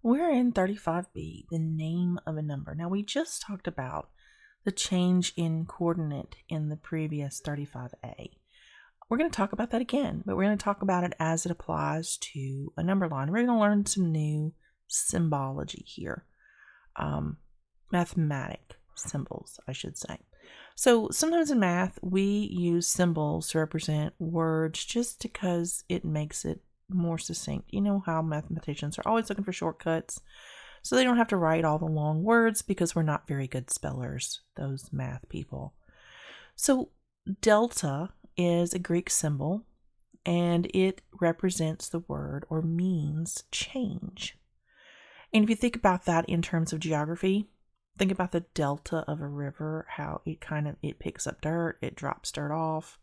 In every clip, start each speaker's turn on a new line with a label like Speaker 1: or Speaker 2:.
Speaker 1: We're in 35b, the name of a number. Now, we just talked about the change in coordinate in the previous 35a. We're going to talk about that again, but we're going to talk about it as it applies to a number line. We're going to learn some new symbology here. Mathematic symbols, I should say. So sometimes in math, we use symbols to represent words just because it makes it more succinct. You know how mathematicians are always looking for shortcuts, so they don't have to write all the long words because we're not very good spellers, those math people. So delta is a Greek symbol, and it represents the word or means change. And if you think about that in terms of geography, think about the delta of a river, how it picks up dirt, it drops dirt off.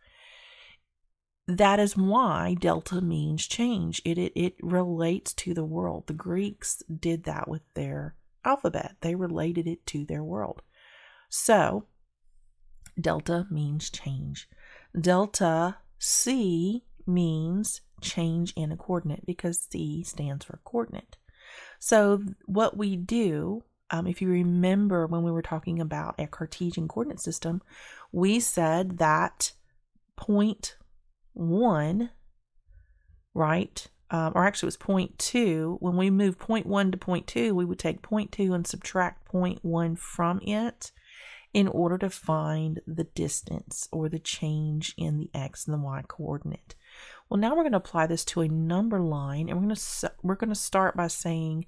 Speaker 1: That is why delta means change. It relates to the world. The Greeks did that with their alphabet. They related it to their world. So delta means change. Delta C means change in a coordinate because C stands for coordinate. So what we do, if you remember when we were talking about a Cartesian coordinate system, we said that point 1, right? Or actually it was point 2. When we move point 1 to point 2, we would take point 2 and subtract point 1 from it in order to find the distance or the change in the x and the y coordinate. Well, now we're going to apply this to a number line, and we're going to start by saying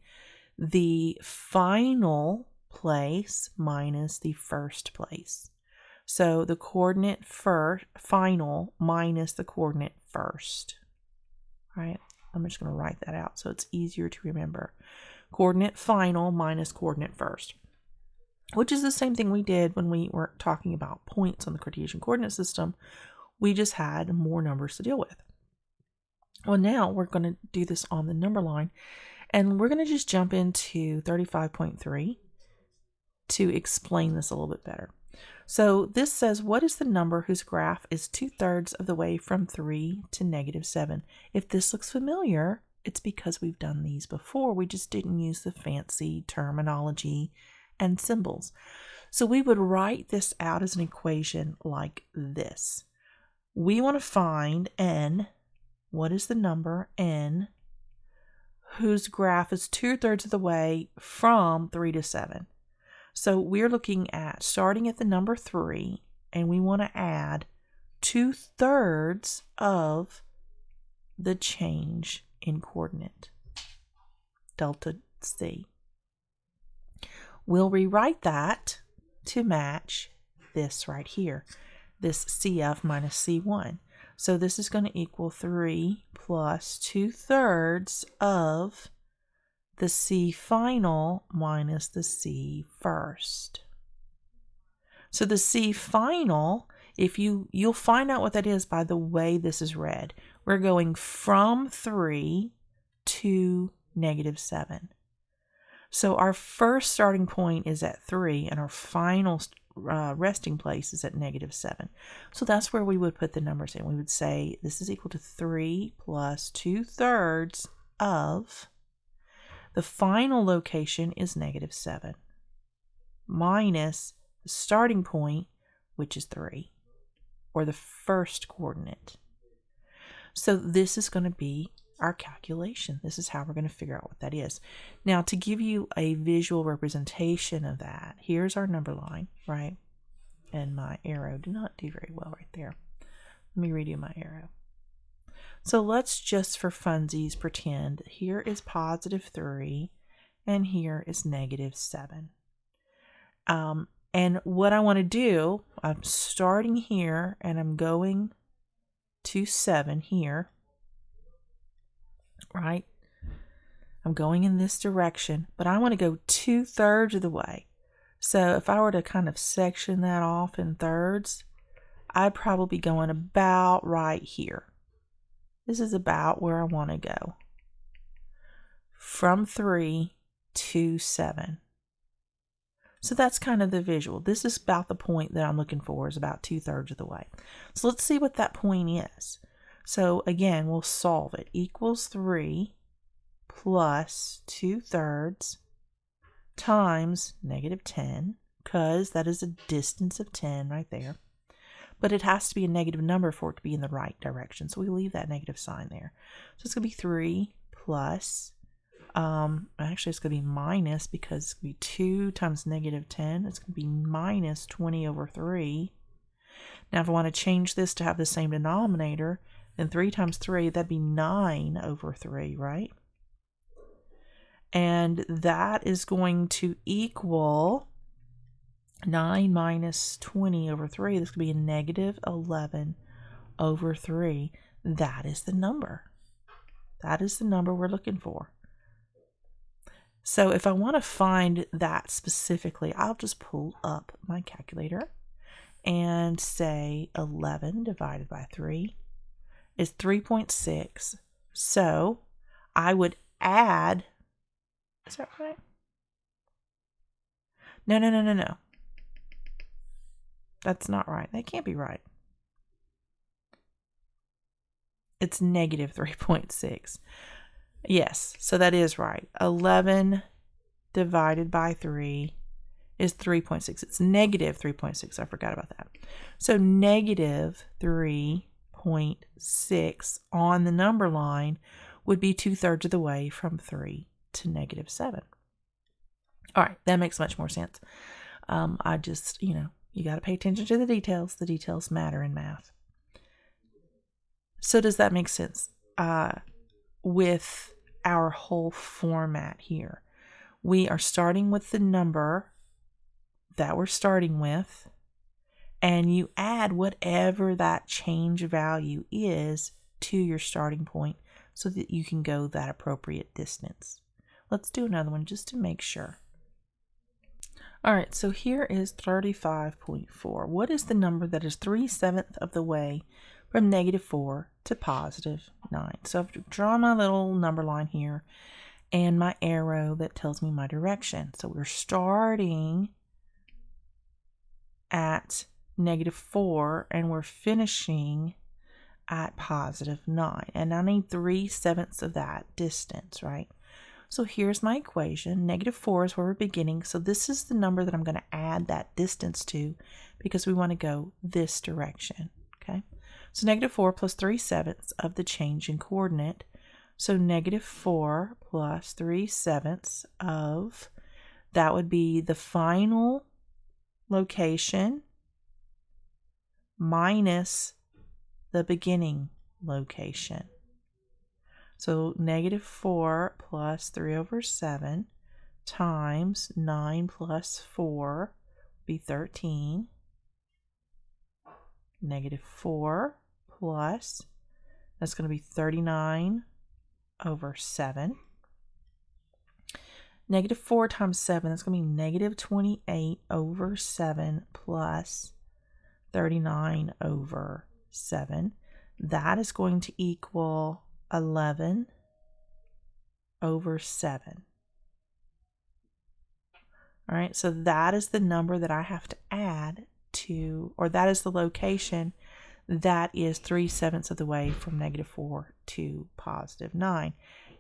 Speaker 1: the final place minus the first place. So the coordinate final minus the coordinate first. All right, I'm just going to write that out so it's easier to remember. Coordinate final minus coordinate first, which is the same thing we did when we were talking about points on the Cartesian coordinate system. We just had more numbers to deal with. Well, now we're going to do this on the number line, and we're going to just jump into 35.3 to explain this a little bit better. So this says, what is the number whose graph is 2/3 of the way from 3 to -7? If this looks familiar, it's because we've done these before. We just didn't use the fancy terminology and symbols. So we would write this out as an equation like this. We want to find n. What is the number n whose graph is 2/3 of the way from 3 to 7? So we're looking at starting at the number 3, and we want to add 2/3 of the change in coordinate, delta C. We'll rewrite that to match this right here, this CF minus C1. So this is going to equal 3 plus 2/3 of the C final minus the C first. So the C final, you'll find out what that is by the way this is read. We're going from 3 to -7. So our first starting point is at 3, and our final resting place is at -7. So that's where we would put the numbers in. We would say this is equal to 3 plus 2/3 of the final location is -7 minus the starting point, which is 3, or the first coordinate. So this is going to be our calculation. This is how we're going to figure out what that is. Now, to give you a visual representation of that, here's our number line, right? And my arrow did not do very well right there. Let me redo my arrow. So let's just for funsies pretend here is +3 and here is -7. And what I want to do, I'm starting here and I'm going to 7 here, right? I'm going in this direction, but I want to go 2/3 of the way. So if I were to kind of section that off in thirds, I'd probably be going about right here. This is about where I want to go. From 3 to 7. So that's kind of the visual. This is about the point that I'm looking for, is about 2/3 of the way. So let's see what that point is. So again, we'll solve it. Equals 3 plus 2/3 times -10, because that is a distance of 10 right there. But it has to be a negative number for it to be in the right direction. So we leave that negative sign there. So it's going to be 3 plus, actually it's going to be minus, because it's going to be 2 times -10. It's going to be minus 20 over 3. Now if I want to change this to have the same denominator, then 3 times 3, that'd be 9 over 3, right? And that is going to equal 9 minus 20 over 3. This could be a -11 over 3. That is the number. That is the number we're looking for. So if I want to find that specifically, I'll just pull up my calculator and say 11 divided by 3 is 3.6. So I would add, is that right? No. That's not right. That can't be right. It's -3.6. Yes, so that is right. 11 divided by 3 is 3.6. It's -3.6. I forgot about that. So -3.6 on the number line would be 2/3 of the way from 3 to -7. All right, that makes much more sense. I just, you got to pay attention to the details. The details matter in math. So does that make sense? With our whole format here, we are starting with the number that we're starting with, and you add whatever that change value is to your starting point so that you can go that appropriate distance. Let's do another one just to make sure. All right, so here is 35.4. What is the number that is 3/7 of the way from -4 to +9? So I've drawn my little number line here and my arrow that tells me my direction. So we're starting at -4 and we're finishing at +9. And I need 3/7 of that distance, right? So here's my equation. -4 is where we're beginning. So this is the number that I'm going to add that distance to because we want to go this direction. Okay. So -4 plus 3/7 of the change in coordinate. So -4 plus 3/7 of, that would be the final location minus the beginning location. So -4 plus 3/7 times 9 plus 4 would be 13. -4 plus, that's going to be 39/7. -4 times 7, that's going to be -28/7 plus 39/7. That is going to equal 11/7. All right, so that is the number that I have to add to, or that is the location that is 3/7 of the way from -4 to +9.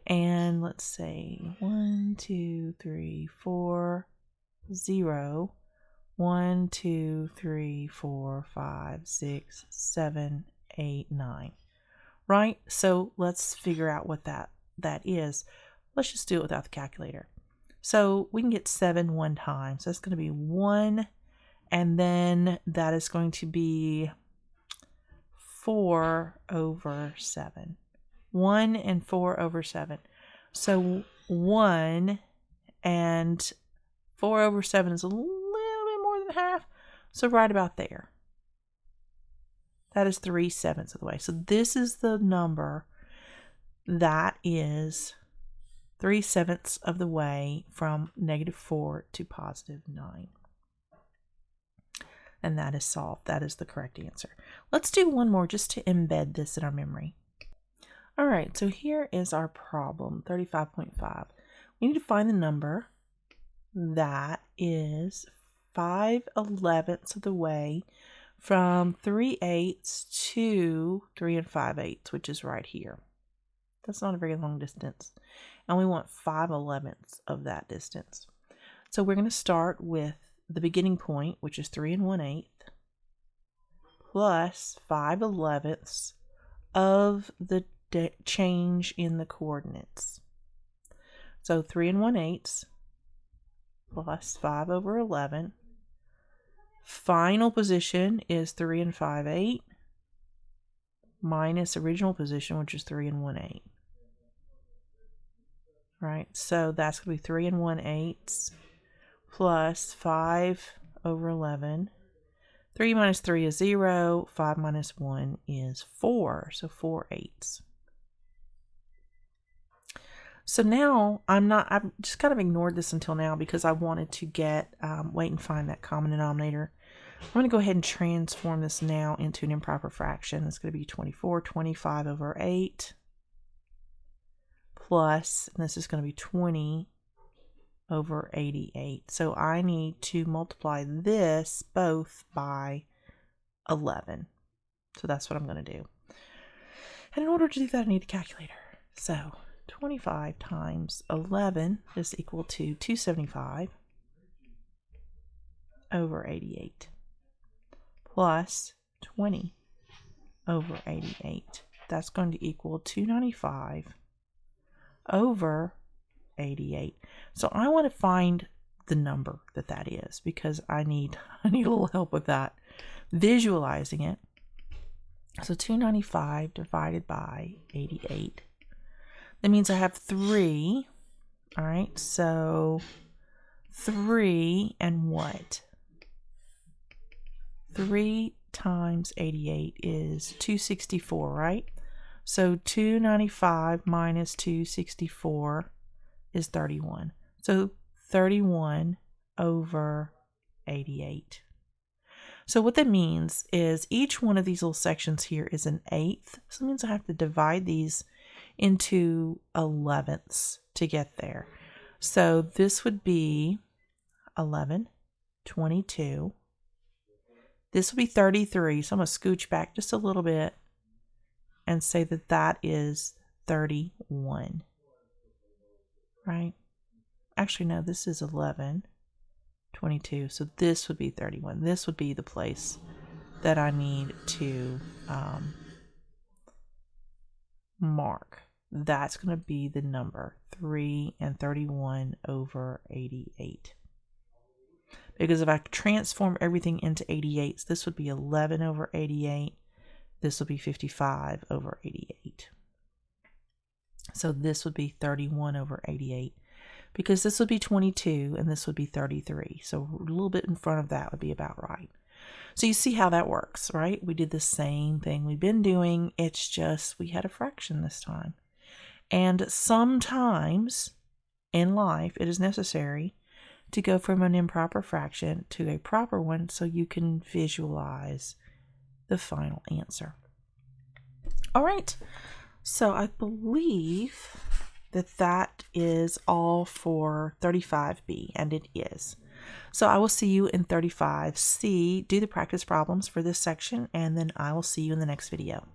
Speaker 1: And let's say 1, 2, 3, 4, 0, 1, 2, 3, 4, 5, 6, 7, 8, 9. Right? So let's figure out what that is. Let's just do it without the calculator. So we can get 7 one time. So that's going to be 1, and then that is going to be 4/7. 1 and 4/7. So 1 and 4/7 is a little bit more than half. So right about there. That is 3/7 of the way. So this is the number that is 3/7 of the way from -4 to +9. And that is solved. That is the correct answer. Let's do one more just to embed this in our memory. All right, so here is our problem, 35.5. We need to find the number that is 5/11 of the way from 3/8 to 3 5/8, which is right here. That's not a very long distance. and we want 5/11ths of that distance. So we're going to start with the beginning point, which is 3 1/8, plus 5/11ths of the change in the coordinates. So 3 1/8 plus 5/11. Final position is 3 5/8 minus original position, which is 3 1/8. Right, so that's going to be 3 1/8 plus 5/11. 3 minus 3 is 0. 5 minus 1 is 4. So 4/8. So now I've just kind of ignored this until now because I wanted to wait and find that common denominator. I'm going to go ahead and transform this now into an improper fraction. It's going to be 24/25/8 plus, and this is going to be 20/88. So I need to multiply this both by 11. So that's what I'm going to do. And in order to do that, I need a calculator. So 25 times 11 is equal to 275/88 plus 20/88. That's going to equal 295/88. So I want to find the number that is because I need a little help with that, visualizing it. So 295 divided by 88. That means I have 3. All right, so 3 and what? 3 times 88 is 264, right? So 295 minus 264 is 31. So 31/88. So what that means is each one of these little sections here is an eighth. So that means I have to divide these into 11ths to get there. So this would be 11, 22. This would be 33. So I'm going to scooch back just a little bit and say that is 31. Right? Actually, no, this is 11, 22. So this would be 31. This would be the place that I need to mark. That's going to be the number 3 and 31/88. Because if I transform everything into 88s, this would be 11/88. This would be 55/88. So this would be 31/88. Because this would be 22 and this would be 33. So a little bit in front of that would be about right. So you see how that works, right? We did the same thing we've been doing. It's just we had a fraction this time. And sometimes in life it is necessary to go from an improper fraction to a proper one so you can visualize the final answer. All right, so I believe that is all for 35B, and it is. So I will see you in 35C. Do the practice problems for this section, and then I will see you in the next video.